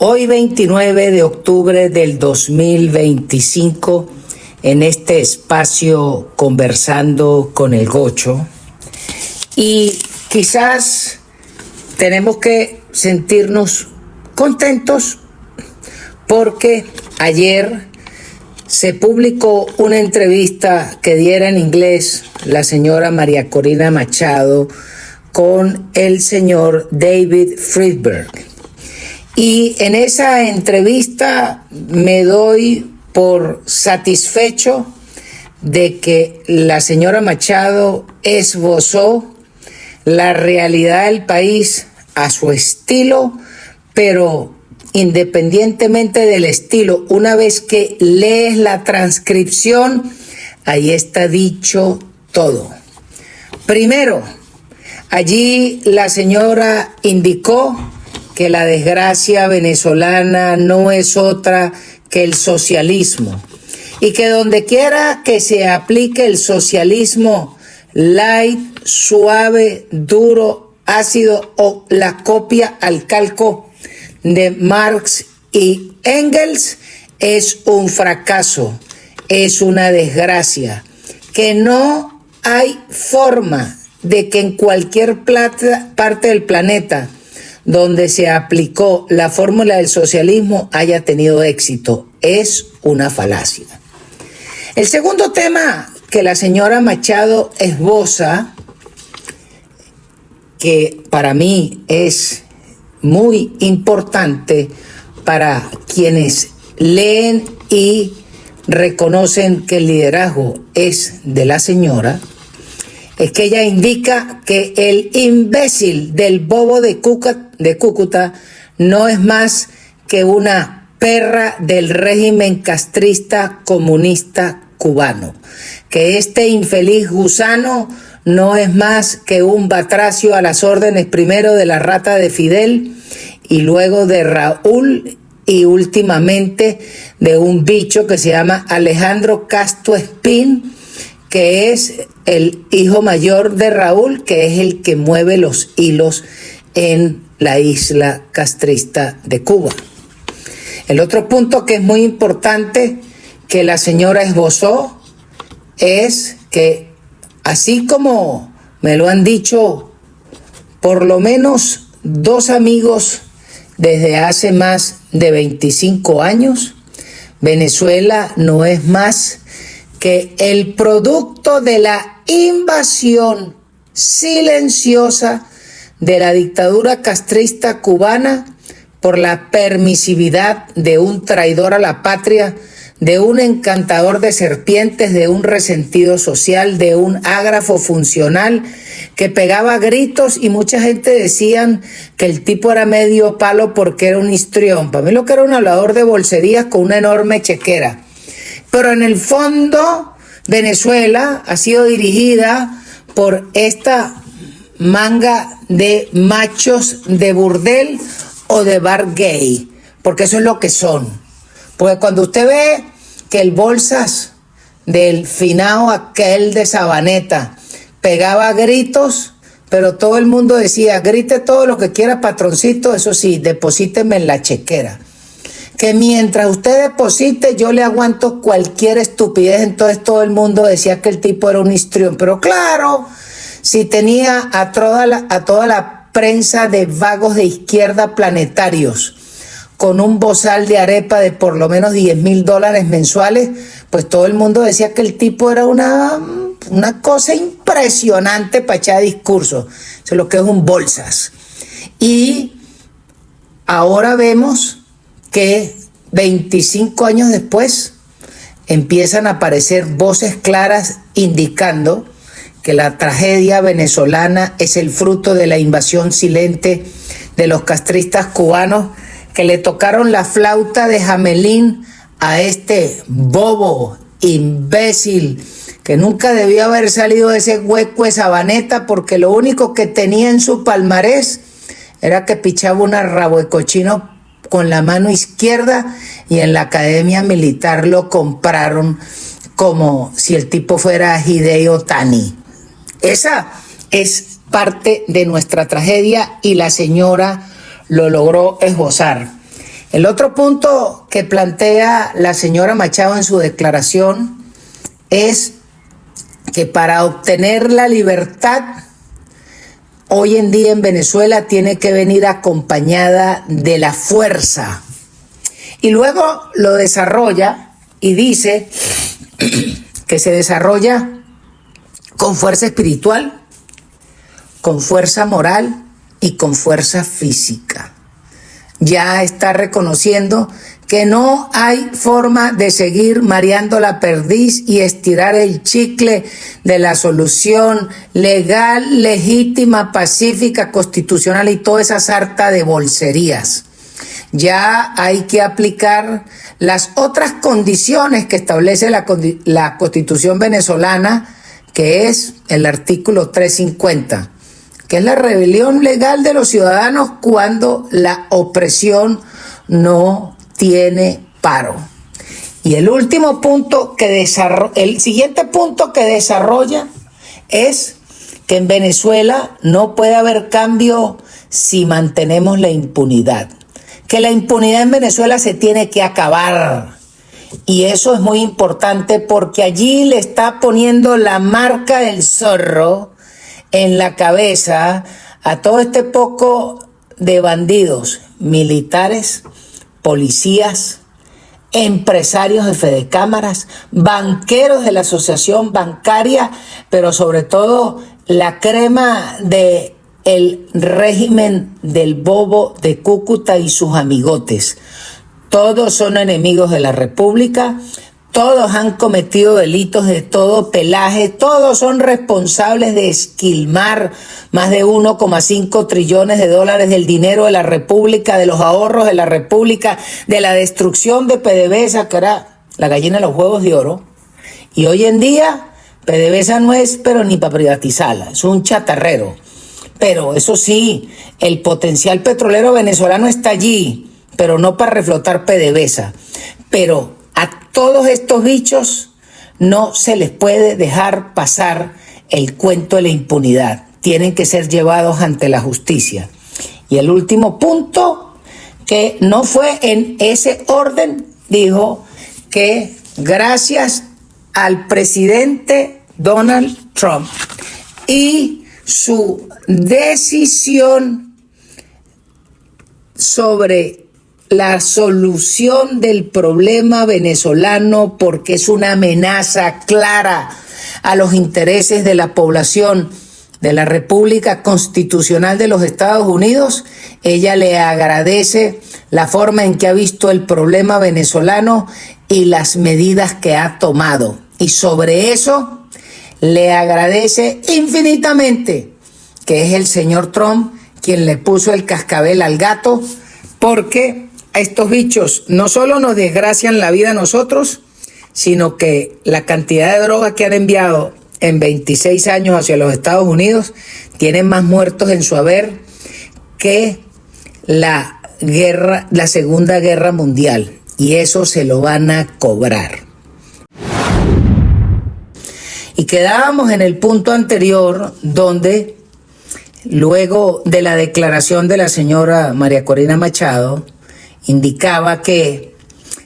Hoy 29 de octubre del 2025, en este espacio Conversando con el Gocho, y quizás tenemos que sentirnos contentos porque ayer se publicó una entrevista que diera en inglés la señora María Corina Machado con el señor David Friedberg. Y en esa entrevista me doy por satisfecho de que la señora Machado esbozó la realidad del país a su estilo, pero independientemente del estilo, una vez que lees la transcripción, ahí está dicho todo. Primero, allí la señora indicó que la desgracia venezolana no es otra que el socialismo y que donde quiera que se aplique el socialismo light, suave, duro, ácido o la copia al calco de Marx y Engels es un fracaso, es una desgracia, que no hay forma de que en cualquier parte del planeta donde se aplicó la fórmula del socialismo haya tenido éxito. Es una falacia. El segundo tema que la señora Machado esboza, que para mí es muy importante para quienes leen y reconocen que el liderazgo es de la señora, es que ella indica que el imbécil del bobo de Cúcuta no es más que una perra del régimen castrista comunista cubano, que este infeliz gusano no es más que un batracio a las órdenes primero de la rata de Fidel y luego de Raúl y últimamente de un bicho que se llama Alejandro Castro Espín, que es el hijo mayor de Raúl, que es el que mueve los hilos en la isla castrista de Cuba. El otro punto que es muy importante que la señora esbozó es que, así como me lo han dicho por lo menos dos amigos desde hace más de 25 años, Venezuela no es más que el producto de la invasión silenciosa de la dictadura castrista cubana por la permisividad de un traidor a la patria, de un encantador de serpientes, de un resentido social, de un ágrafo funcional que pegaba gritos y mucha gente decían que el tipo era medio palo porque era un histrión. Para mí lo que era un hablador de bolserías con una enorme chequera. Pero en el fondo, Venezuela ha sido dirigida por esta manga de machos de burdel o de bar gay, porque eso es lo que son. Porque cuando usted ve que el Bolsas del finao aquel de Sabaneta pegaba gritos, pero todo el mundo decía, grite todo lo que quiera, patroncito, eso sí, deposíteme en la chequera. Que mientras usted deposite, yo le aguanto cualquier estupidez. Entonces todo el mundo decía que el tipo era un histrión. Pero claro, si tenía a toda la prensa de vagos de izquierda planetarios con un bozal de arepa de por lo menos $10,000 mensuales, pues todo el mundo decía que el tipo era una cosa impresionante para echar discurso. Eso es lo que es un Bolsas. Y ahora vemos que 25 años después empiezan a aparecer voces claras indicando que la tragedia venezolana es el fruto de la invasión silente de los castristas cubanos que le tocaron la flauta de Jamelín a este bobo, imbécil, que nunca debió haber salido de ese hueco de Sabaneta porque lo único que tenía en su palmarés era que pichaba una rabo de cochino con la mano izquierda y en la academia militar lo compraron como si el tipo fuera Hideo Tani. Esa es parte de nuestra tragedia y la señora lo logró esbozar. El otro punto que plantea la señora Machado en su declaración es que para obtener la libertad hoy en día en Venezuela tiene que venir acompañada de la fuerza. Y luego lo desarrolla y dice que se desarrolla con fuerza espiritual, con fuerza moral y con fuerza física. Ya está reconociendo que no hay forma de seguir mareando la perdiz y estirar el chicle de la solución legal, legítima, pacífica, constitucional y toda esa sarta de bolserías. Ya hay que aplicar las otras condiciones que establece la Constitución venezolana, que es el artículo 350, que es la rebelión legal de los ciudadanos cuando la opresión no tiene paro. Y el último punto el siguiente punto que desarrolla es que en Venezuela no puede haber cambio si mantenemos la impunidad. Que la impunidad en Venezuela se tiene que acabar. Y eso es muy importante porque allí le está poniendo la marca del zorro en la cabeza a todo este poco de bandidos, militares, policías, empresarios de fedecámaras, banqueros de la asociación bancaria, pero sobre todo la crema de el régimen del bobo de Cúcuta y sus amigotes. Todos son enemigos de la República, todos han cometido delitos de todo pelaje, todos son responsables de esquilmar más de 1,5 trillones de dólares del dinero de la República, de los ahorros de la República, de la destrucción de PDVSA, que era la gallina de los huevos de oro. Y hoy en día PDVSA no es pero ni para privatizarla, es un chatarrero. Pero eso sí, el potencial petrolero venezolano está allí, pero no para reflotar PDVSA. Pero a todos estos bichos no se les puede dejar pasar el cuento de la impunidad. Tienen que ser llevados ante la justicia. Y el último punto, que no fue en ese orden, dijo que gracias al presidente Donald Trump y su decisión sobre la solución del problema venezolano, porque es una amenaza clara a los intereses de la población de la República Constitucional de los Estados Unidos, ella le agradece la forma en que ha visto el problema venezolano y las medidas que ha tomado. Y sobre eso le agradece infinitamente que es el señor Trump quien le puso el cascabel al gato, porque a estos bichos no solo nos desgracian la vida a nosotros, sino que la cantidad de drogas que han enviado en 26 años hacia los Estados Unidos tienen más muertos en su haber que la Segunda Guerra Mundial, y eso se lo van a cobrar. Y quedábamos en el punto anterior donde, luego de la declaración de la señora María Corina Machado, indicaba que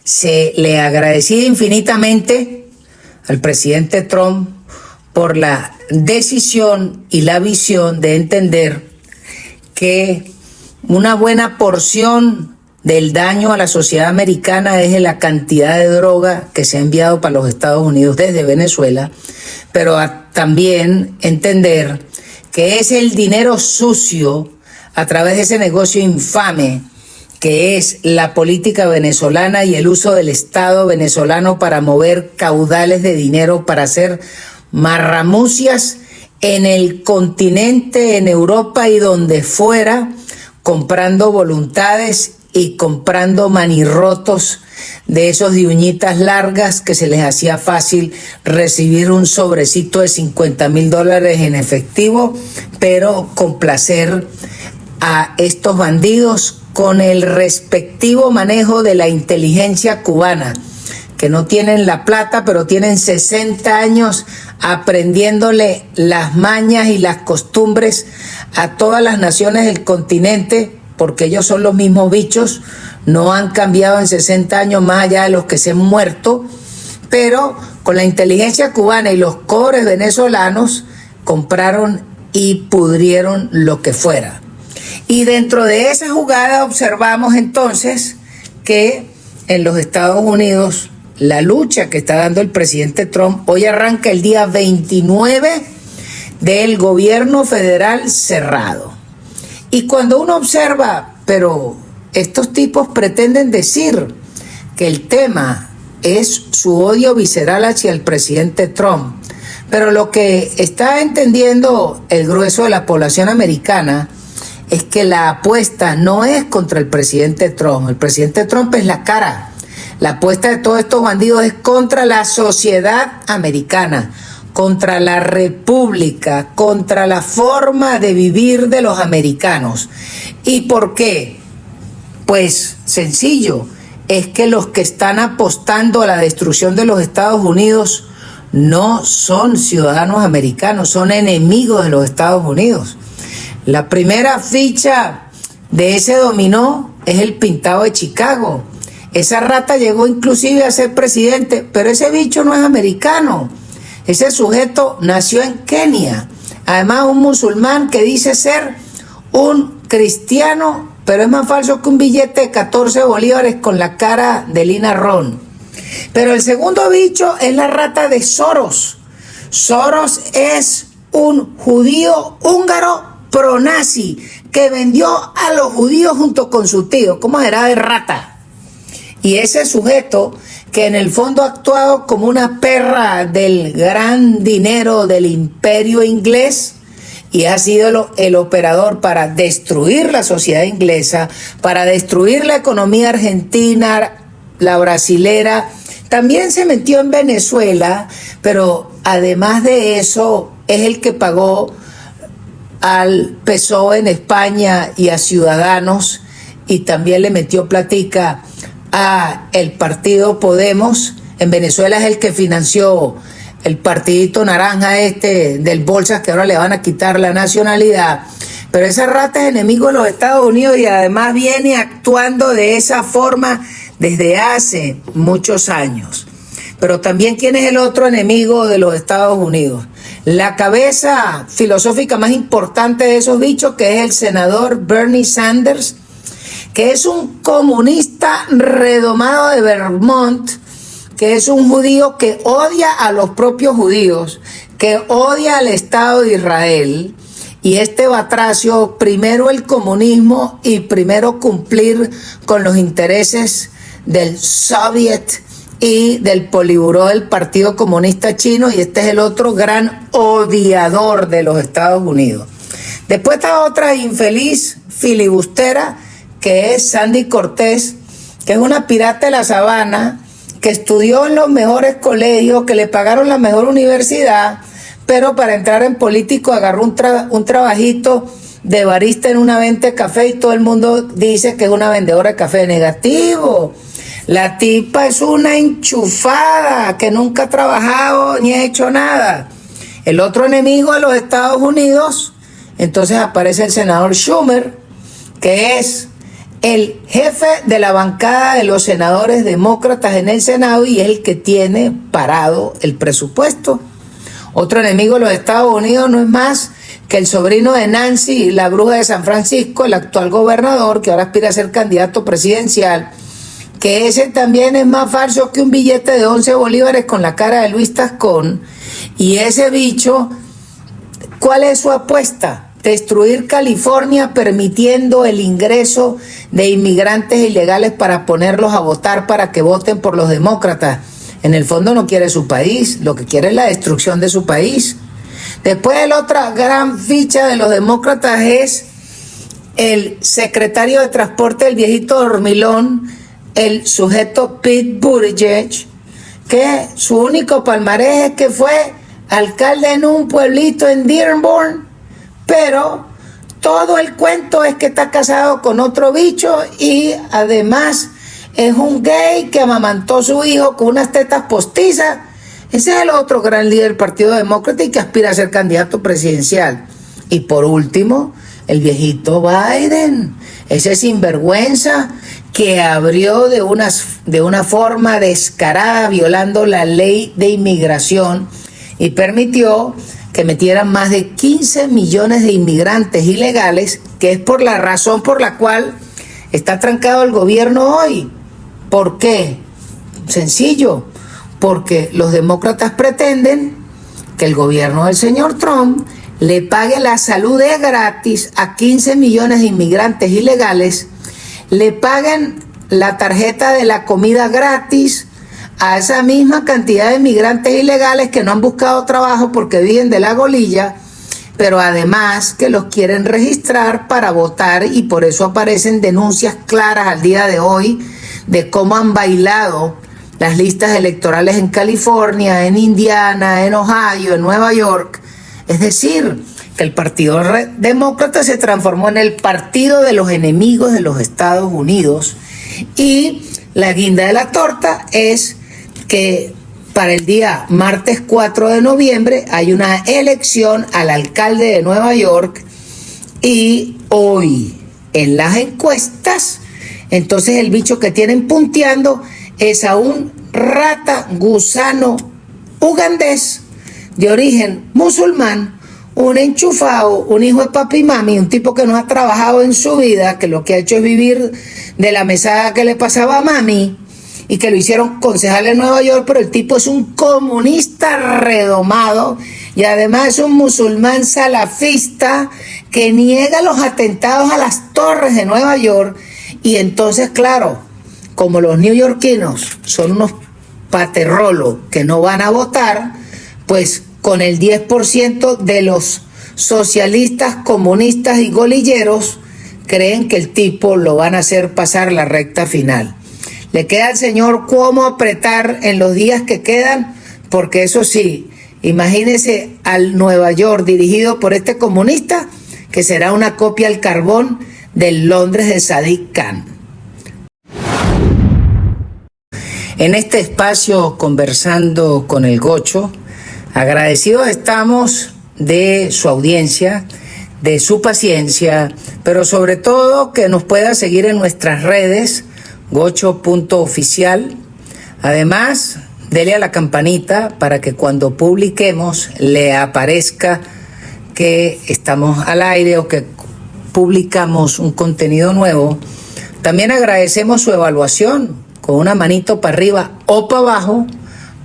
se le agradecía infinitamente al presidente Trump por la decisión y la visión de entender que una buena porción del daño a la sociedad americana es la cantidad de droga que se ha enviado para los Estados Unidos desde Venezuela, pero también entender que es el dinero sucio a través de ese negocio infame que es la política venezolana y el uso del Estado venezolano para mover caudales de dinero para hacer marramucias en el continente, en Europa y donde fuera, comprando voluntades y comprando manirrotos de esos de uñitas largas que se les hacía fácil recibir un sobrecito de $50,000 en efectivo, pero complacer a estos bandidos con el respectivo manejo de la inteligencia cubana, que no tienen la plata, pero tienen 60 años aprendiéndole las mañas y las costumbres a todas las naciones del continente porque ellos son los mismos bichos, no han cambiado en 60 años más allá de los que se han muerto, pero con la inteligencia cubana y los cobres venezolanos compraron y pudrieron lo que fuera. Y dentro de esa jugada observamos entonces que en los Estados Unidos la lucha que está dando el presidente Trump hoy arranca el día 29 del gobierno federal cerrado. Y cuando uno observa, pero estos tipos pretenden decir que el tema es su odio visceral hacia el presidente Trump, pero lo que está entendiendo el grueso de la población americana es que la apuesta no es contra el presidente Trump. El presidente Trump es la cara. La apuesta de todos estos bandidos es contra la sociedad americana, contra la república, contra la forma de vivir de los americanos. ¿Y por qué? Pues sencillo, es que los que están apostando a la destrucción de los Estados Unidos no son ciudadanos americanos, son enemigos de los Estados Unidos. La primera ficha de ese dominó es el pintado de Chicago. Esa rata llegó inclusive a ser presidente, pero ese bicho no es americano. Ese sujeto nació en Kenia. Además, un musulmán que dice ser un cristiano, pero es más falso que un billete de 14 bolívares con la cara de Lina Ron. Pero el segundo bicho es la rata de Soros. Soros es un judío húngaro pronazi que vendió a los judíos junto con su tío. ¿Cómo será de rata? Y ese sujeto que en el fondo ha actuado como una perra del gran dinero del imperio inglés y ha sido el operador para destruir la sociedad inglesa, para destruir la economía argentina, la brasilera. También se metió en Venezuela, pero además de eso es el que pagó al PSOE en España y a Ciudadanos, y también le metió platica a el partido Podemos. En Venezuela es el que financió el partidito naranja del Bolsas, que ahora le van a quitar la nacionalidad. Pero esa rata es enemigo de los Estados Unidos y además viene actuando de esa forma desde hace muchos años. Pero también, ¿quién es el otro enemigo de los Estados Unidos? La cabeza filosófica más importante de esos bichos, que es el senador Bernie Sanders, que es un comunista redomado de Vermont, que es un judío que odia a los propios judíos, que odia al Estado de Israel. Y este batracio, primero el comunismo y primero cumplir con los intereses del Soviet y del Politburó del Partido Comunista Chino, y este es el otro gran odiador de los Estados Unidos. Después está otra infeliz filibustera, que es Sandy Cortés, que es una pirata de la sabana, que estudió en los mejores colegios, que le pagaron la mejor universidad, pero para entrar en político agarró un trabajito de barista en una venta de café y todo el mundo dice que es una vendedora de café. Negativo. La tipa es una enchufada que nunca ha trabajado ni ha hecho nada. El otro enemigo de los Estados Unidos, entonces aparece el senador Schumer, que es el jefe de la bancada de los senadores demócratas en el Senado y es el que tiene parado el presupuesto. Otro enemigo de los Estados Unidos no es más que el sobrino de Nancy, la bruja de San Francisco, el actual gobernador, que ahora aspira a ser candidato presidencial, que ese también es más falso que un billete de 11 bolívares con la cara de Luis Tascón. Y ese bicho, ¿cuál es su apuesta? Destruir California permitiendo el ingreso de inmigrantes ilegales para ponerlos a votar para que voten por los demócratas. En el fondo no quiere su país, lo que quiere es la destrucción de su país. Después, la otra gran ficha de los demócratas es el secretario de transporte, el viejito dormilón, el sujeto Pete Buttigieg, que su único palmarés es que fue alcalde en un pueblito en Dearborn, pero todo el cuento es que está casado con otro bicho y además es un gay que amamantó a su hijo con unas tetas postizas. Ese es el otro gran líder del Partido Demócrata y que aspira a ser candidato presidencial. Y por último, el viejito Biden, ese sinvergüenza que abrió de una forma descarada, violando la ley de inmigración, y permitió que metieran más de 15 millones de inmigrantes ilegales, que es por la razón por la cual está trancado el gobierno hoy. ¿Por qué? Sencillo, porque los demócratas pretenden que el gobierno del señor Trump le pague la salud de gratis a 15 millones de inmigrantes ilegales, le paguen la tarjeta de la comida gratis a esa misma cantidad de inmigrantes ilegales que no han buscado trabajo porque viven de la golilla, pero además que los quieren registrar para votar, y por eso aparecen denuncias claras al día de hoy de cómo han bailado las listas electorales en California, en Indiana, en Ohio, en Nueva York. Es decir, que el Partido Demócrata se transformó en el partido de los enemigos de los Estados Unidos, y la guinda de la torta es que para el día martes 4 de noviembre hay una elección al alcalde de Nueva York, y hoy en las encuestas, entonces el bicho que tienen punteando es a un rata gusano ugandés de origen musulmán, un enchufado, un hijo de papi y mami, un tipo que no ha trabajado en su vida, que lo que ha hecho es vivir de la mesada que le pasaba a mami, y que lo hicieron concejal en Nueva York, pero el tipo es un comunista redomado y además es un musulmán salafista que niega los atentados a las torres de Nueva York. Y entonces, claro, como los neoyorquinos son unos paterrolos que no van a votar, pues con el 10% de los socialistas, comunistas y golilleros creen que el tipo lo van a hacer pasar la recta final. Le queda al señor Cuomo apretar en los días que quedan, porque eso sí, imagínese al Nueva York dirigido por este comunista, que será una copia al carbón del Londres de Sadiq Khan. En este espacio, conversando con el Gocho, agradecidos estamos de su audiencia, de su paciencia, pero sobre todo que nos pueda seguir en nuestras redes, gocho.oficial. Además, dele a la campanita para que cuando publiquemos le aparezca que estamos al aire o que publicamos un contenido nuevo. También agradecemos su evaluación con una manito para arriba o para abajo,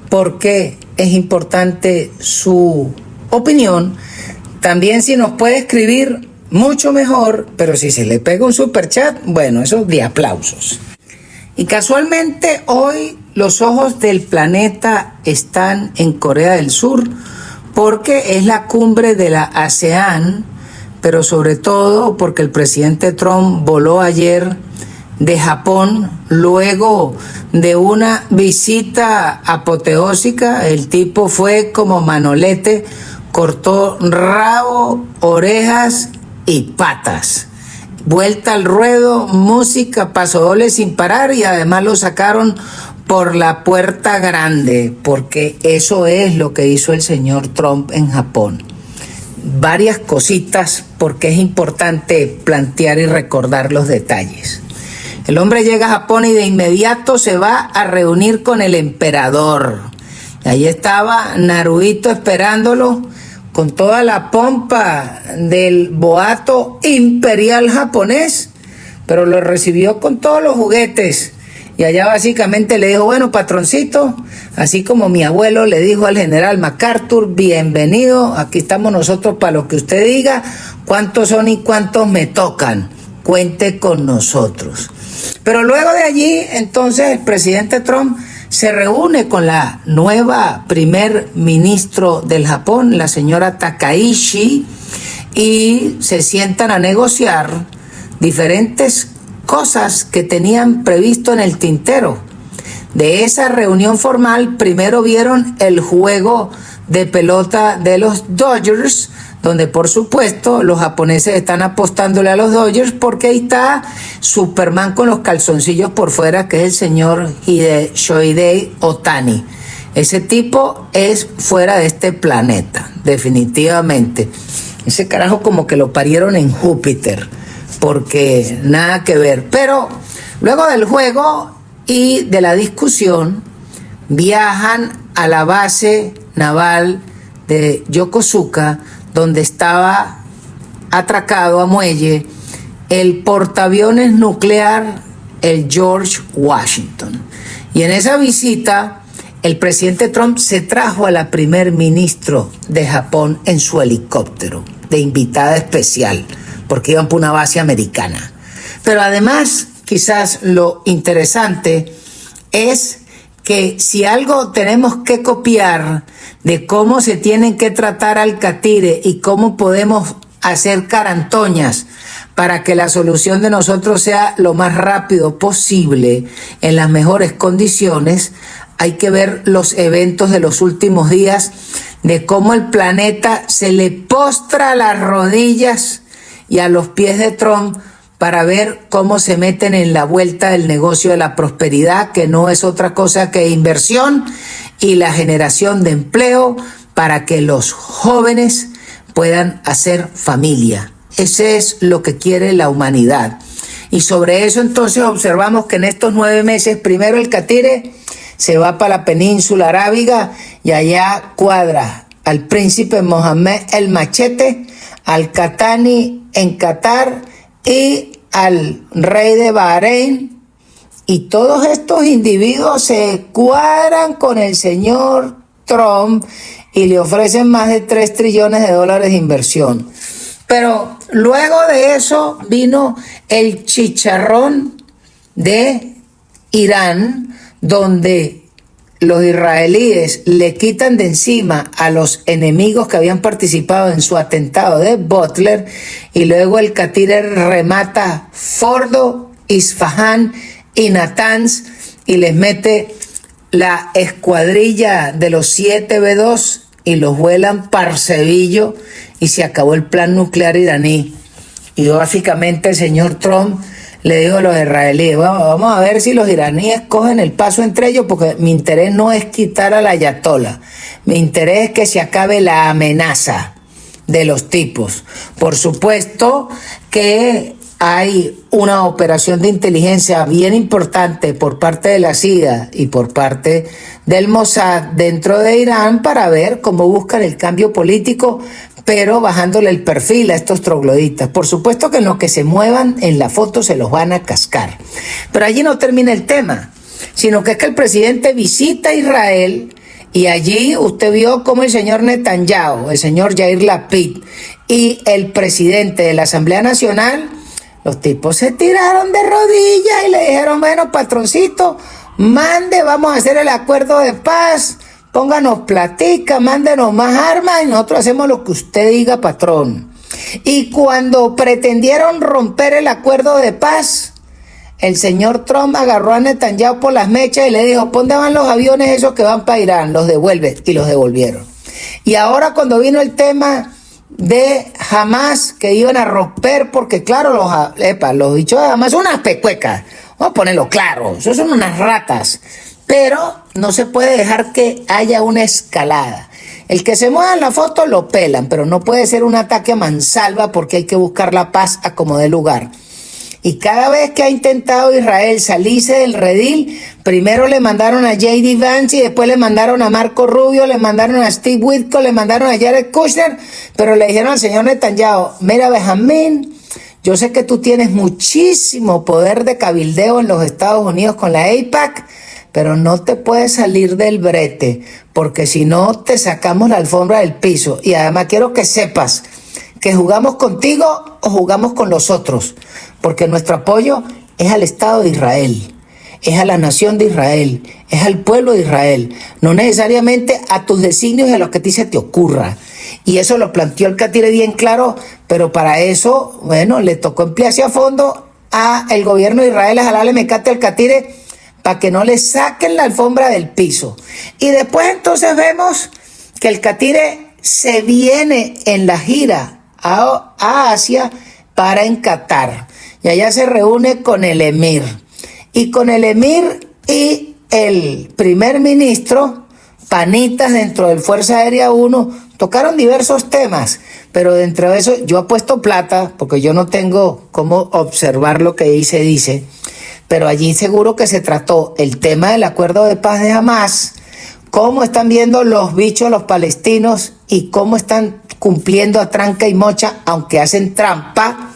porque es importante su opinión. También, si nos puede escribir, mucho mejor, pero si se le pega un superchat, bueno, eso de aplausos. Y casualmente hoy los ojos del planeta están en Corea del Sur, porque es la cumbre de la ASEAN, pero sobre todo porque el presidente Trump voló ayer de Japón luego de una visita apoteósica. El tipo fue como Manolete, cortó rabo, orejas y patas. Vuelta al ruedo, música, pasodobles sin parar, y además lo sacaron por la puerta grande, porque eso es lo que hizo el señor Trump en Japón. Varias cositas, porque es importante plantear y recordar los detalles. El hombre llega a Japón y de inmediato se va a reunir con el emperador. Ahí estaba Naruhito esperándolo con toda la pompa del boato imperial japonés, pero lo recibió con todos los juguetes. Y allá básicamente le dijo: bueno, patroncito, así como mi abuelo le dijo al general MacArthur, bienvenido, aquí estamos nosotros para lo que usted diga, cuántos son y cuántos me tocan, cuente con nosotros. Pero luego de allí, entonces, el presidente Trump se reúne con la nueva primer ministro del Japón, la señora Takaishi, y se sientan a negociar diferentes cosas que tenían previsto en el tintero. De esa reunión formal, primero vieron el juego de pelota de los Dodgers, donde por supuesto los japoneses están apostándole a los Dodgers, porque ahí está Superman con los calzoncillos por fuera, que es el señor Shohei Ohtani. Ese tipo es fuera de este planeta, definitivamente. Ese carajo como que lo parieron en Júpiter. porque nada que ver. Pero luego del juego y de la discusión, viajan a la base naval de Yokosuka, donde estaba atracado a muelle el portaaviones nuclear, el George Washington. Y en esa visita, el presidente Trump se trajo a la primer ministro de Japón en su helicóptero, de invitada especial, porque iban por una base americana. Pero además, quizás lo interesante es que si algo tenemos que copiar de cómo se tienen que tratar al catire y cómo podemos hacer carantoñas para que la solución de nosotros sea lo más rápido posible, en las mejores condiciones, hay que ver los eventos de los últimos días, de cómo el planeta se le postra a las rodillas y a los pies de Trump para ver cómo se meten en la vuelta del negocio de la prosperidad, que no es otra cosa que inversión y la generación de empleo para que los jóvenes puedan hacer familia. Ese es lo que quiere la humanidad. Y sobre eso entonces observamos que en estos 9 meses, primero el catire se va para la península arábiga y allá cuadra al príncipe Mohammed el Machete, al Qahtani en Qatar y al rey de Bahrein. Y todos estos individuos se cuadran con el señor Trump y le ofrecen más de $3 trillones de inversión. Pero luego de eso vino el chicharrón de Irán, donde los israelíes le quitan de encima a los enemigos que habían participado en su atentado de Butler, y luego el catire remata Fordo, Isfahán y Natanz y les mete la escuadrilla de los 7 B-2 y los vuelan parcebillo y se acabó el plan nuclear iraní. Y básicamente el señor Trump le dijo a los israelíes, vamos a ver si los iraníes cogen el paso entre ellos, porque mi interés no es quitar al ayatolá, mi interés es que se acabe la amenaza de los tipos. Por supuesto que hay una operación de inteligencia bien importante por parte de la CIA y por parte del Mossad dentro de Irán para ver cómo buscan el cambio político, pero bajándole el perfil a estos trogloditas. Por supuesto que en lo que se muevan en la foto se los van a cascar. Pero allí no termina el tema, sino que es que el presidente visita Israel y allí usted vio cómo el señor Netanyahu, el señor Yair Lapid y el presidente de la Asamblea Nacional, los tipos se tiraron de rodillas y le dijeron, bueno, patroncito, mande, vamos a hacer el acuerdo de paz, pónganos platica, mándenos más armas y nosotros hacemos lo que usted diga, patrón. Y cuando pretendieron romper el acuerdo de paz, el señor Trump agarró a Netanyahu por las mechas y le dijo, ¿dónde van los aviones esos que van para Irán? Los devuelve, y los devolvieron. Y ahora cuando vino el tema de Hamas, que iban a romper, porque claro, los bichos de Hamas son unas pecuecas, vamos a ponerlo claro, esos son unas ratas, pero no se puede dejar que haya una escalada. El que se mueva en la foto lo pelan, pero no puede ser un ataque a mansalva porque hay que buscar la paz a como dé lugar. Y cada vez que ha intentado Israel salirse del redil, primero le mandaron a J.D. Vance y después le mandaron a Marco Rubio, le mandaron a Steve Witkoff, le mandaron a Jared Kushner, pero le dijeron al señor Netanyahu, mira Benjamín, yo sé que tú tienes muchísimo poder de cabildeo en los Estados Unidos con la AIPAC, pero no te puedes salir del brete, porque si no te sacamos la alfombra del piso. Y además quiero que sepas que jugamos contigo o jugamos con los otros, porque nuestro apoyo es al Estado de Israel, es a la nación de Israel, es al pueblo de Israel, no necesariamente a tus designios y a lo que a ti se te ocurra. Y eso lo planteó el catire bien claro, pero para eso, bueno, le tocó emplearse a fondo a el gobierno de Israel a jalarle mecate al catire para que no le saquen la alfombra del piso. Y después entonces vemos que el catire se viene en la gira a Asia para en Qatar. Y allá se reúne con el emir. Y con el emir y el primer ministro, panitas dentro del Fuerza Aérea 1, tocaron diversos temas, pero dentro de eso yo apuesto plata, porque yo no tengo cómo observar lo que ahí se dice, pero allí seguro que se trató el tema del acuerdo de paz de Hamas, cómo están viendo los bichos los palestinos y cómo están cumpliendo a tranca y mocha, aunque hacen trampa.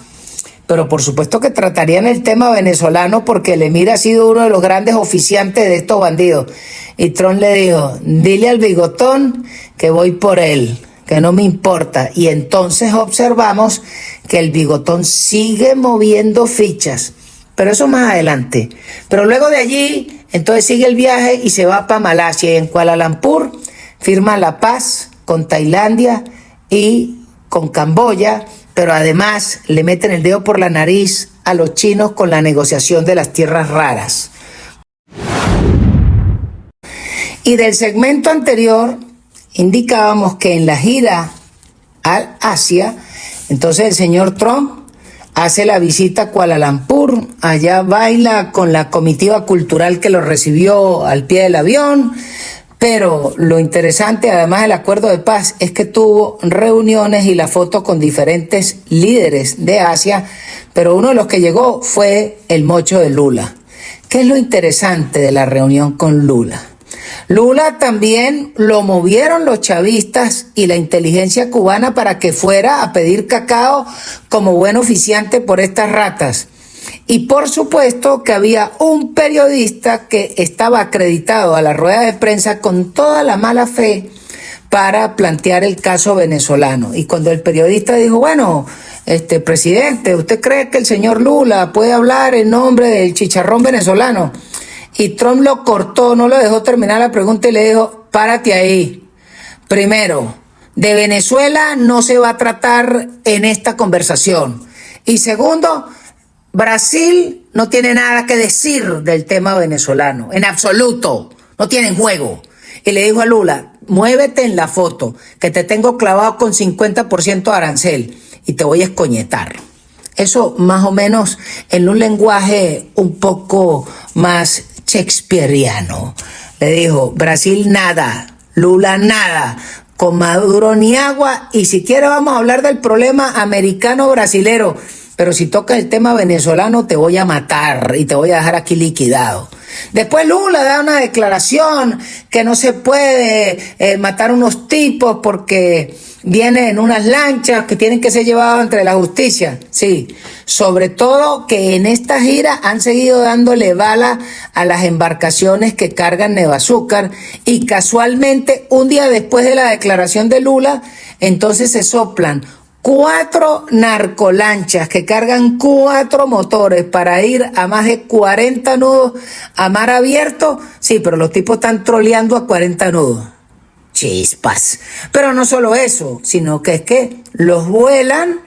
Pero por supuesto que tratarían el tema venezolano porque el emir ha sido uno de los grandes oficiantes de estos bandidos. Y Trump le dijo, dile al bigotón que voy por él, que no me importa. Y entonces observamos que el bigotón sigue moviendo fichas. Pero eso más adelante. Pero luego de allí, entonces sigue el viaje y se va para Malasia. Y en Kuala Lumpur firma la paz con Tailandia y con Camboya, pero además le meten el dedo por la nariz a los chinos con la negociación de las tierras raras. Y del segmento anterior indicábamos que en la gira al Asia, entonces el señor Trump hace la visita a Kuala Lumpur, allá baila con la comitiva cultural que lo recibió al pie del avión. Pero lo interesante, además del acuerdo de paz, es que tuvo reuniones y la foto con diferentes líderes de Asia, pero uno de los que llegó fue el mocho de Lula. ¿Qué es lo interesante de la reunión con Lula? Lula también lo movieron los chavistas y la inteligencia cubana para que fuera a pedir cacao como buen oficiante por estas ratas. Y por supuesto que había un periodista que estaba acreditado a la rueda de prensa con toda la mala fe para plantear el caso venezolano. Y cuando el periodista dijo, bueno, presidente, ¿usted cree que el señor Lula puede hablar en nombre del chicharrón venezolano? Y Trump lo cortó, no lo dejó terminar la pregunta y le dijo, párate ahí. Primero, de Venezuela no se va a tratar en esta conversación. Y segundo, Brasil no tiene nada que decir del tema venezolano, en absoluto, no tiene en juego. Y le dijo a Lula, muévete en la foto, que te tengo clavado con 50% arancel y te voy a escoñetar. Eso más o menos en un lenguaje un poco más shakespeariano. Le dijo, Brasil nada, Lula nada, con Maduro ni agua, y si quiere vamos a hablar del problema americano-brasilero. Pero si tocas el tema venezolano te voy a matar y te voy a dejar aquí liquidado. Después Lula da una declaración que no se puede matar unos tipos porque vienen en unas lanchas que tienen que ser llevados ante la justicia. Sí, sobre todo que en esta gira han seguido dándole bala a las embarcaciones que cargan Nevazúcar y casualmente un día después de la declaración de Lula, entonces se soplan 4 narcolanchas que cargan 4 motores para ir a más de 40 nudos a mar abierto. Sí, pero los tipos están troleando a 40 nudos. Chispas. Pero no solo eso, sino que es que los vuelan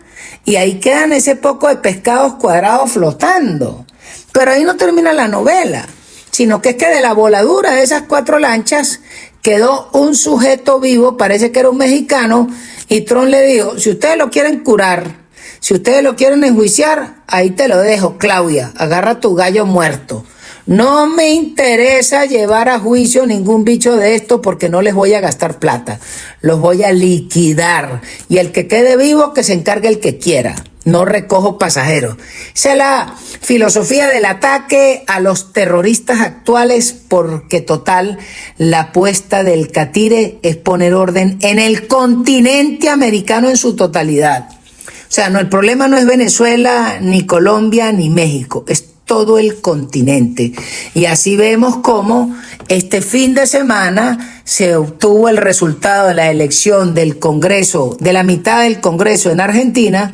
y ahí quedan ese poco de pescados cuadrados flotando. Pero ahí no termina la novela, sino que es que de la voladura de esas 4 lanchas quedó un sujeto vivo, parece que era un mexicano, y Trump le dijo, si ustedes lo quieren curar, si ustedes lo quieren enjuiciar, ahí te lo dejo, Claudia, agarra tu gallo muerto. No me interesa llevar a juicio ningún bicho de esto porque no les voy a gastar plata, los voy a liquidar, y el que quede vivo que se encargue el que quiera. No recojo pasajeros. Esa es la filosofía del ataque a los terroristas actuales, porque total, la apuesta del catire es poner orden en el continente americano en su totalidad. O sea, no, el problema no es Venezuela, ni Colombia, ni México, es todo el continente. Y así vemos cómo este fin de semana se obtuvo el resultado de la elección del Congreso, de la mitad del Congreso en Argentina,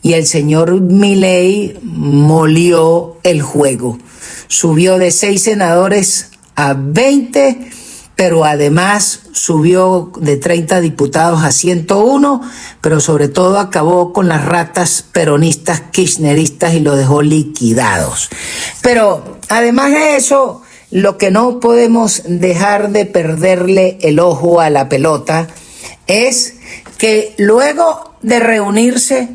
y el señor Milei molió el juego. Subió de 6 senadores a 20, pero además subió de 30 diputados a 101, pero sobre todo acabó con las ratas peronistas, kirchneristas y lo dejó liquidados. Pero además de eso, lo que no podemos dejar de perderle el ojo a la pelota es que luego de reunirse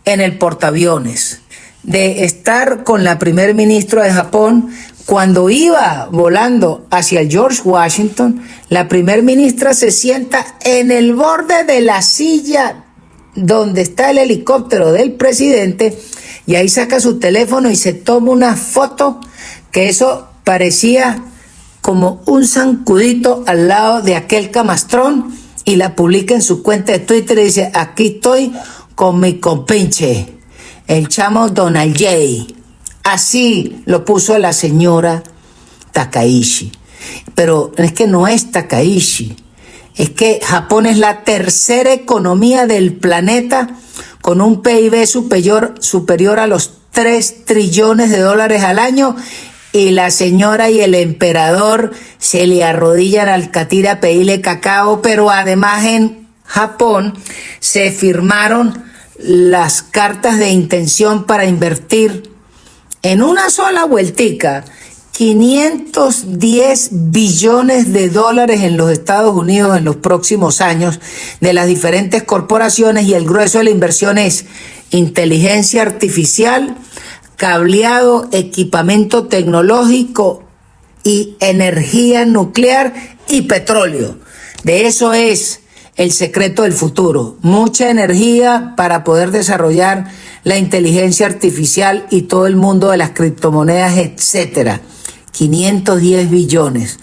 en el portaaviones, de estar con la primer ministra de Japón, cuando iba volando hacia el George Washington, la primer ministra se sienta en el borde de la silla donde está el helicóptero del presidente y ahí saca su teléfono y se toma una foto que eso parecía como un zancudito al lado de aquel camastrón y la publica en su cuenta de Twitter y dice: aquí estoy con mi compinche, el chamo Donald J. Así lo puso la señora Takaishi. Pero es que no es Takaishi. Es que Japón es la tercera economía del planeta con un PIB superior a los 3 trillones de dólares al año, y la señora y el emperador se le arrodillan al catire a pedirle cacao, pero además en Japón se firmaron las cartas de intención para invertir en una sola vueltica 510 billones de dólares en los Estados Unidos en los próximos años de las diferentes corporaciones, y el grueso de la inversión es inteligencia artificial, cableado, equipamiento tecnológico y energía nuclear y petróleo. De eso es el secreto del futuro. Mucha energía para poder desarrollar la inteligencia artificial y todo el mundo de las criptomonedas, etcétera. 510 billones.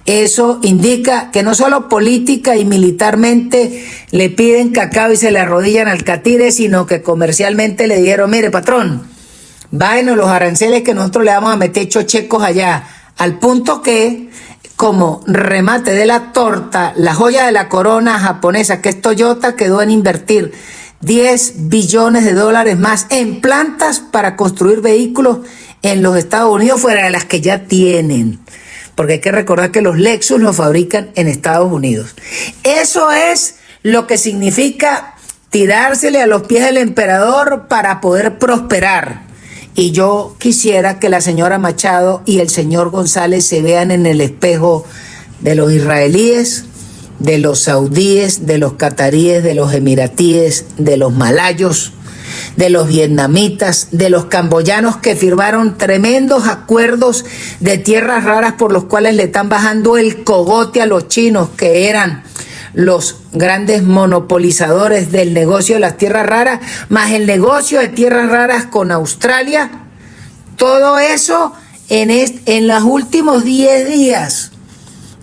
Eso indica que no solo política y militarmente le piden cacao y se le arrodillan al catire, sino que comercialmente le dijeron: mire, patrón, bájenos los aranceles que nosotros le vamos a meter chochecos allá. Al punto que, como remate de la torta, la joya de la corona japonesa, que es Toyota, quedó en invertir 10 billones de dólares más en plantas para construir vehículos en los Estados Unidos, fuera de las que ya tienen. Porque hay que recordar que los Lexus los fabrican en Estados Unidos. Eso es lo que significa tirársele a los pies del emperador para poder prosperar. Y yo quisiera que la señora Machado y el señor González se vean en el espejo de los israelíes, de los saudíes, de los cataríes, de los emiratíes, de los malayos, de los vietnamitas, de los camboyanos, que firmaron tremendos acuerdos de tierras raras por los cuales le están bajando el cogote a los chinos, que eran los grandes monopolizadores del negocio de las tierras raras, más el negocio de tierras raras con Australia. Todo eso en los últimos 10 días.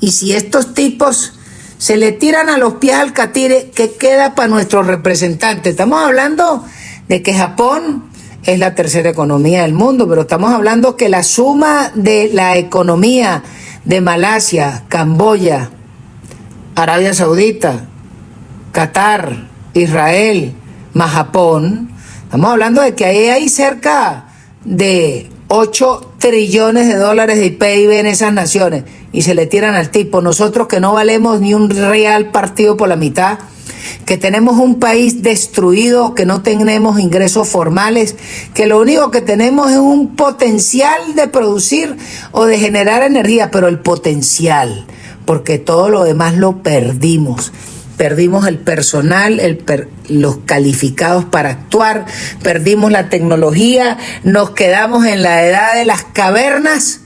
Y si estos tipos se le tiran a los pies al catire, ¿qué queda para nuestros representantes? Estamos hablando de que Japón es la tercera economía del mundo, pero estamos hablando que la suma de la economía de Malasia, Camboya, Arabia Saudita, Qatar, Israel, más Japón, estamos hablando de que ahí hay cerca de 8 trillones de dólares de PIB en esas naciones, y se le tiran al tipo. Nosotros, que no valemos ni un real partido por la mitad, que tenemos un país destruido, que no tenemos ingresos formales, que lo único que tenemos es un potencial de producir o de generar energía, pero el potencial, porque todo lo demás lo perdimos. Perdimos el personal, los calificados para actuar, perdimos la tecnología, nos quedamos en la edad de las cavernas,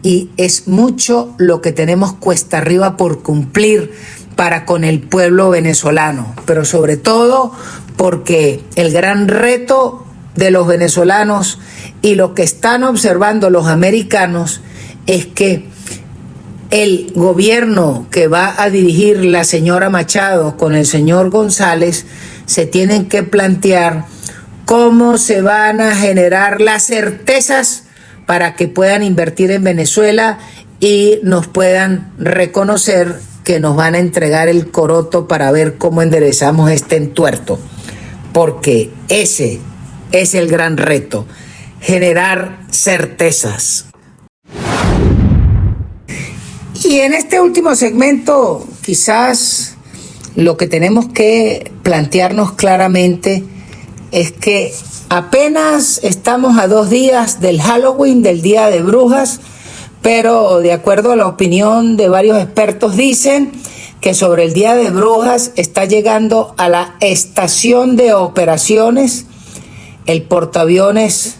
y es mucho lo que tenemos cuesta arriba por cumplir para con el pueblo venezolano, pero sobre todo porque el gran reto de los venezolanos y lo que están observando los americanos es que el gobierno que va a dirigir la señora Machado con el señor González se tienen que plantear cómo se van a generar las certezas para que puedan invertir en Venezuela y nos puedan reconocer que nos van a entregar el coroto para ver cómo enderezamos este entuerto. Porque ese es el gran reto, generar certezas. Y en este último segmento, quizás lo que tenemos que plantearnos claramente es que apenas estamos a 2 días del Halloween, del Día de Brujas, pero de acuerdo a la opinión de varios expertos, dicen que sobre el Día de Brujas está llegando a la estación de operaciones el portaaviones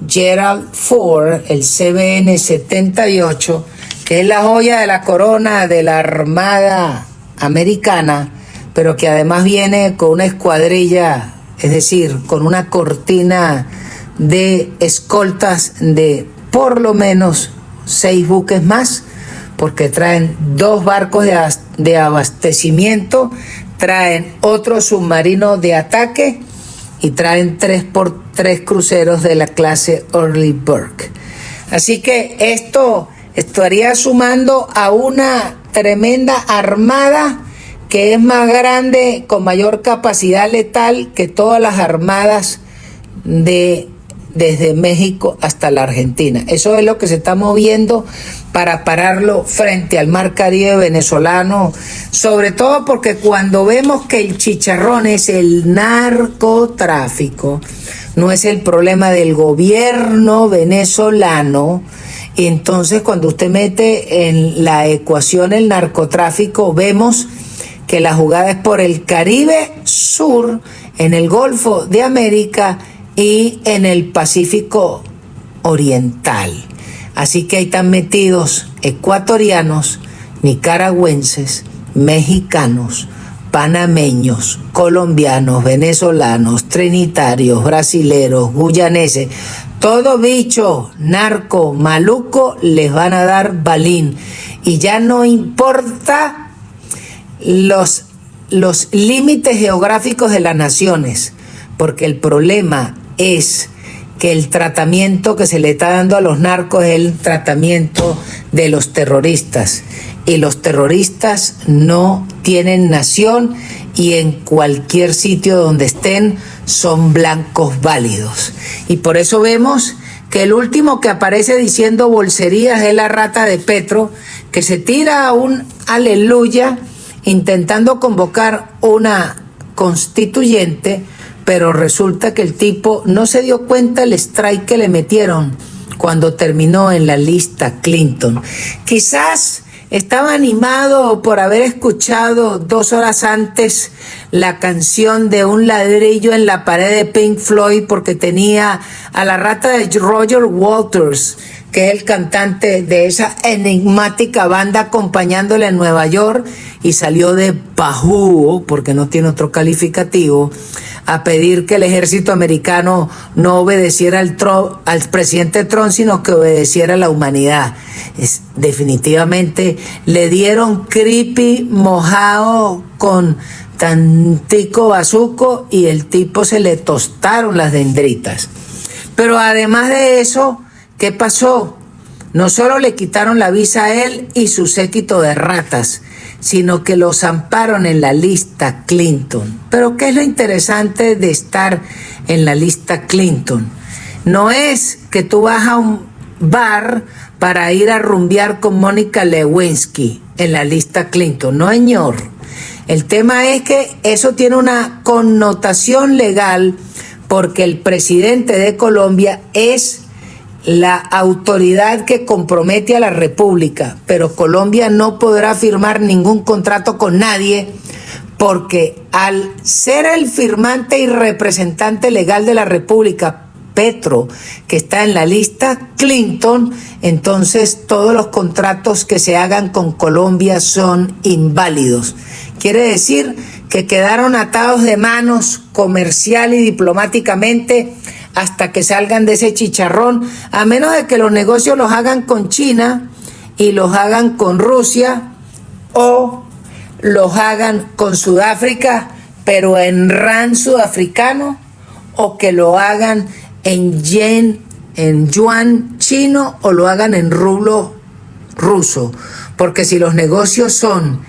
Gerald Ford, el CBN 78, que es la joya de la corona de la Armada Americana, pero que además viene con una escuadrilla, es decir, con una cortina de escoltas de por lo menos 6 buques más, porque traen 2 barcos de abastecimiento, traen otro submarino de ataque y traen 3x3 cruceros de la clase Arleigh Burke. Así que esto estaría sumando a una tremenda armada que es más grande, con mayor capacidad letal que todas las armadas desde México hasta la Argentina. Eso es lo que se está moviendo para pararlo frente al mar Caribe venezolano, sobre todo porque cuando vemos que el chicharrón es el narcotráfico, no es el problema del gobierno venezolano. Y entonces cuando usted mete en la ecuación el narcotráfico, vemos que la jugada es por el Caribe Sur, en el Golfo de América y en el Pacífico Oriental. Así que ahí están metidos ecuatorianos, nicaragüenses, mexicanos, panameños, colombianos, venezolanos, trinitarios, brasileros, guyaneses. Todo bicho narco maluco les van a dar balín. Y ya no importa los límites geográficos de las naciones, porque el problema es que el tratamiento que se le está dando a los narcos es el tratamiento de los terroristas, y los terroristas no tienen nación y en cualquier sitio donde estén son blancos válidos. Y por eso vemos que el último que aparece diciendo bolserías es la rata de Petro, que se tira a un aleluya intentando convocar una constituyente, pero resulta que el tipo no se dio cuenta el strike que le metieron cuando terminó en la lista Clinton. Quizás estaba animado por haber escuchado 2 horas antes la canción de Un ladrillo en la pared de Pink Floyd, porque tenía a la rata de Roger Waters, que es el cantante de esa enigmática banda, acompañándole en Nueva York, y salió de pajú, porque no tiene otro calificativo, a pedir que el ejército americano no obedeciera al presidente Trump, sino que obedeciera a la humanidad. Definitivamente le dieron creepy mojado con tantico bazuco y el tipo se le tostaron las dendritas. Pero además de eso, ¿qué pasó? No solo le quitaron la visa a él y su séquito de ratas, sino que lo zamparon en la lista Clinton. Pero ¿qué es lo interesante de estar en la lista Clinton? No es que tú vas a un bar para ir a rumbear con Mónica Lewinsky en la lista Clinton, no señor. El tema es que eso tiene una connotación legal, porque el presidente de Colombia es la autoridad que compromete a la República, pero Colombia no podrá firmar ningún contrato con nadie, porque al ser el firmante y representante legal de la República, Petro, que está en la lista Clinton, entonces todos los contratos que se hagan con Colombia son inválidos. Quiere decir que quedaron atados de manos comercial y diplomáticamente hasta que salgan de ese chicharrón, a menos de que los negocios los hagan con China y los hagan con Rusia, o los hagan con Sudáfrica, pero en rand sudafricano, o que lo hagan en yen, en yuan chino, o lo hagan en rublo ruso. Porque si los negocios son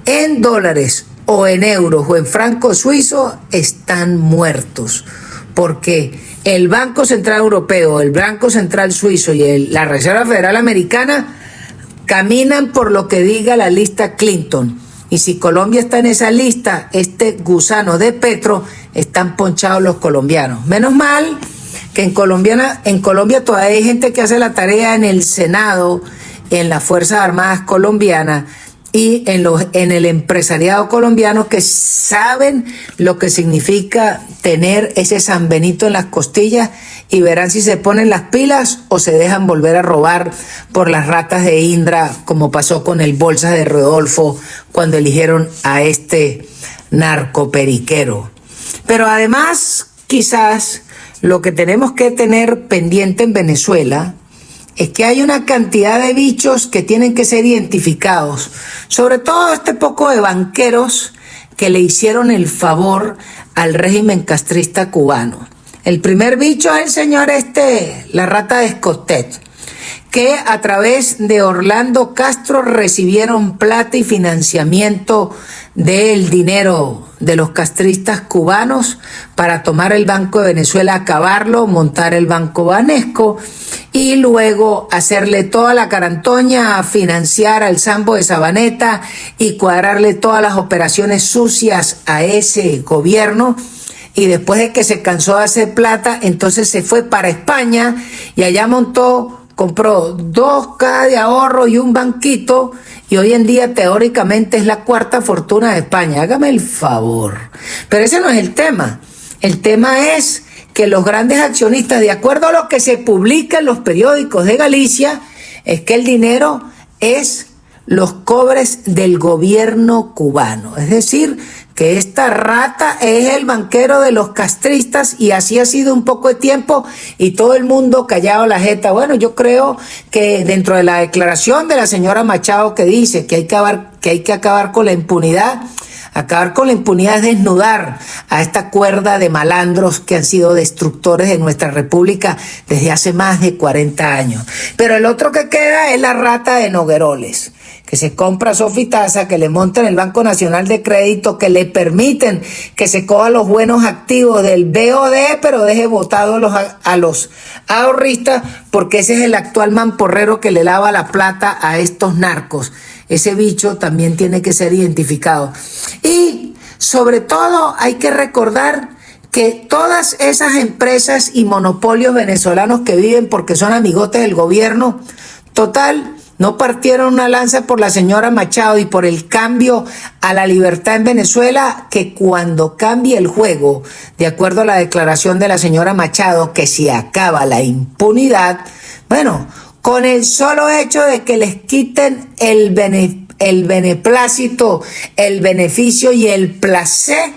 en dólares o en euros o en franco suizo, están muertos. Porque el Banco Central Europeo, el Banco Central Suizo y la Reserva Federal Americana caminan por lo que diga la lista Clinton. Y si Colombia está en esa lista, este gusano de Petro, están ponchados los colombianos. Menos mal que en Colombia todavía hay gente que hace la tarea en el Senado, en las Fuerzas Armadas colombianas y en el empresariado colombiano, que saben lo que significa tener ese San Benito en las costillas y verán si se ponen las pilas o se dejan volver a robar por las ratas de Indra, como pasó con el Bolsa de Rodolfo cuando eligieron a este narcoperiquero. Pero además, quizás lo que tenemos que tener pendiente en Venezuela es que hay una cantidad de bichos que tienen que ser identificados, sobre todo este poco de banqueros que le hicieron el favor al régimen castrista cubano. El primer bicho es el señor la rata de Escotet, que a través de Orlando Castro recibieron plata y financiamiento del dinero de los castristas cubanos para tomar el Banco de Venezuela, acabarlo, montar el Banco Banesco y luego hacerle toda la carantoña, financiar al Sambo de Sabaneta y cuadrarle todas las operaciones sucias a ese gobierno. Y después de que se cansó de hacer plata, entonces se fue para España y allá compró 2 cajas de ahorro y un banquito, y hoy en día teóricamente es la cuarta fortuna de España. Hágame el favor. Pero ese no es el tema. El tema es que los grandes accionistas, de acuerdo a lo que se publica en los periódicos de Galicia, es que el dinero es los cobres del gobierno cubano. Es decir, que esta rata es el banquero de los castristas, y así ha sido un poco de tiempo y todo el mundo callado la jeta. Bueno, yo creo que dentro de la declaración de la señora Machado, que dice que hay que acabar con la impunidad, acabar con la impunidad es desnudar a esta cuerda de malandros que han sido destructores de nuestra república desde hace más de 40 años. Pero el otro que queda es la rata de Nogueroles, que se compra Sofitasa, que le montan el Banco Nacional de Crédito, que le permiten que se cojan los buenos activos del BOD, pero deje botados a los ahorristas, porque ese es el actual mamporrero que le lava la plata a estos narcos. Ese bicho también tiene que ser identificado. Y sobre todo hay que recordar que todas esas empresas y monopolios venezolanos que viven porque son amigotes del gobierno, total, no partieron una lanza por la señora Machado y por el cambio a la libertad en Venezuela, que cuando cambie el juego, de acuerdo a la declaración de la señora Machado, que se acaba la impunidad, bueno, con el solo hecho de que les quiten el beneplácito, el beneficio y el placer,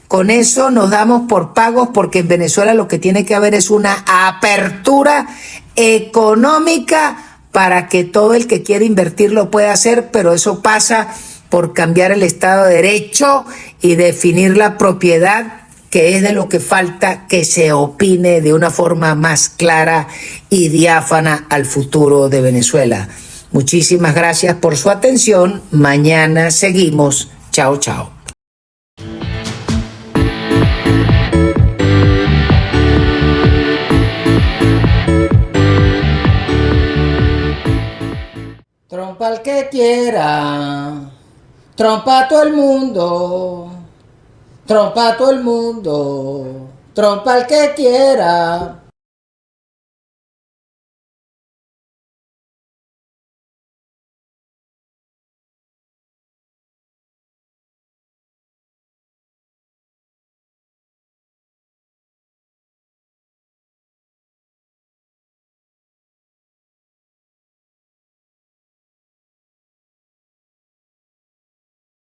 con eso nos damos por pagos, porque en Venezuela lo que tiene que haber es una apertura económica para que todo el que quiera invertir lo pueda hacer, pero eso pasa por cambiar el Estado de Derecho y definir la propiedad, que es de lo que falta que se opine de una forma más clara y diáfana al futuro de Venezuela. Muchísimas gracias por su atención. Mañana seguimos. Chao, chao. Trompa al que quiera, trompa a todo el mundo, trompa a todo el mundo, trompa al que quiera.